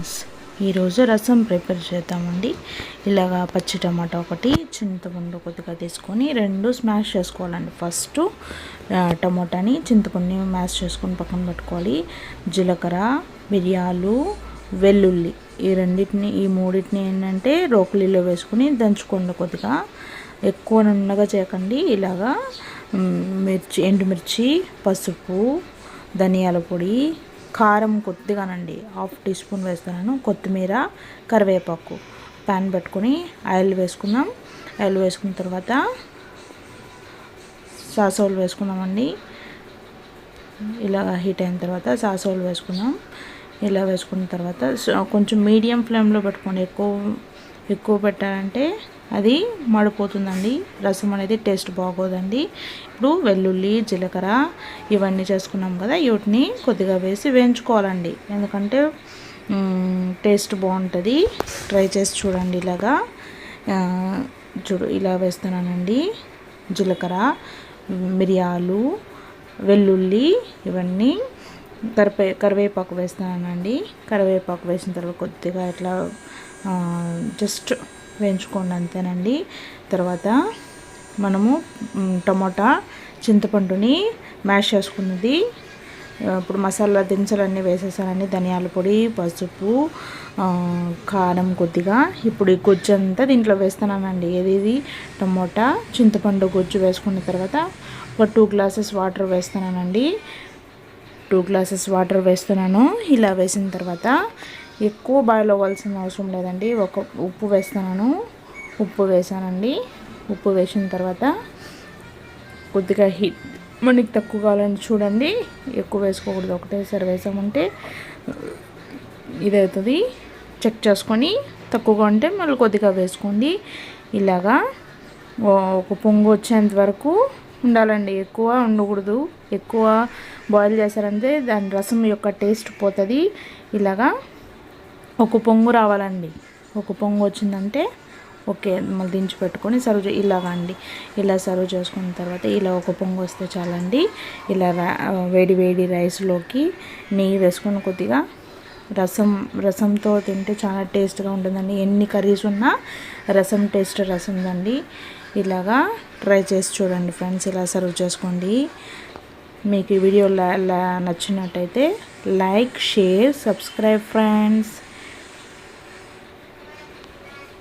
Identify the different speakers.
Speaker 1: Friends, ఈరోజు రసం prepare చేద్దామండి. ఇలాగా పచ్చి టమాటా ఒకటి, చింతపండు కొద్దిగా తీసుకొని రెండు స్మాష్ చేసుకోవాలండి. ఫస్ట్ టమాటాని చింతపండుని మ్యాష్ చేసుకొని పక్కన పెట్టుకోవాలి. జీలకర్ర, మిరియాలు, వెల్లుల్లి ఈ మూడింటిని ఏంటంటే రోకలిలో వేసుకొని దంచుకోండి. కొద్దిగా ఎక్కువ నున్నగా చేయకండి. ఇలాగా ఎండుమిర్చి, పసుపు, ధనియాల పొడి, కారం కొద్దిగానండి 1/2 టీ స్పూన్ వేస్తున్నాను. కొత్తిమీర, కరివేపాకు. ప్యాన్ పెట్టుకొని ఆయిల్ వేసుకున్నాం. ఆయిల్ వేసుకున్న తర్వాత సాసోలు వేసుకున్నామండి. ఇలా హీట్ అయిన తర్వాత సాసోలు వేసుకున్నాం. ఇలా వేసుకున్న తర్వాత కొంచెం మీడియం ఫ్లేమ్లో పెట్టుకోండి. ఎక్కువ పెట్టాలంటే అది మాడిపోతుందండి. రసం అనేది టేస్ట్ బాగోదండి. ఇప్పుడు వెల్లుల్లి, జీలకర్ర ఇవన్నీ చేసుకున్నాం కదా, వీటిని కొద్దిగా వేసి వేయించుకోవాలండి. ఎందుకంటే టేస్ట్ బాగుంటుంది. ట్రై చేసి చూడండి. ఇలాగా ఇలా వేస్తున్నానండి. జీలకర్ర, మిరియాలు, వెల్లుల్లి ఇవన్నీ కరివేపాకు వేస్తున్నానండి. కరివేపాకు వేసిన తర్వాత కొద్దిగా ఇట్లా జస్ట్ వేయించుకోండి, అంతేనండి. తర్వాత మనము టమాటా, చింతపండుని మ్యాష్ చేసుకున్నది ఇప్పుడు మసాలా దినుసులన్నీ వేసేసానండి. ధనియాల పొడి, పసుపు, కారం కొద్దిగా. ఇప్పుడు ఈ గుజ్జు అంతా దీంట్లో వేస్తున్నానండి. ఇది టమాటా, చింతపండు గుజ్జు వేసుకున్న తర్వాత ఒక 2 గ్లాసెస్ వాటర్ వేస్తున్నానండి. 2 గ్లాసెస్ వాటర్ వేస్తున్నాను. ఇలా వేసిన తర్వాత ఎక్కువ బాయిల్ అవ్వాల్సిన అవసరం లేదండి. ఒక ఉప్పు వేస్తున్నాను. ఉప్పు వేసానండి. ఉప్పు వేసిన తర్వాత కొద్దిగా హీట్ మనకి తక్కువ కావాలని చూడండి. ఎక్కువ వేసుకోకూడదు. ఒకటేసారి వేసామంటే ఇదవుతుంది. చెక్ చేసుకొని తక్కువగా ఉంటే మళ్ళీ కొద్దిగా వేసుకోండి. ఇలాగా ఒక పొంగు వచ్చేంత వరకు ఉండాలండి. ఎక్కువ ఉండకూడదు. ఎక్కువ బాయిల్ చేశారంటే దాని రసం యొక్క టేస్ట్ పోతుంది. ఇలాగా ఒక పొంగు రావాలండి. ఒక పొంగు వచ్చిందంటే ఓకే, మళ్ళీ దించి పెట్టుకొని సర్వ్ ఇలాగా అండి. ఇలా సర్వ్ చేసుకున్న తర్వాత ఇలా ఒక పొంగు వస్తే చాలండి. ఇలా వేడి వేడి రైస్లోకి నెయ్యి వేసుకొని కొద్దిగా రసంతో తింటే చాలా టేస్ట్గా ఉంటుందండి. ఎన్ని కర్రీస్ ఉన్నా రసం టేస్ట్ రసందండి. ఇలాగా ట్రై చేసి చూడండి ఫ్రెండ్స్. ఇలా సర్వ్ చేసుకోండి. మీకు ఈ వీడియో నచ్చినట్టయితే లైక్, షేర్, సబ్స్క్రైబ్ ఫ్రెండ్స్.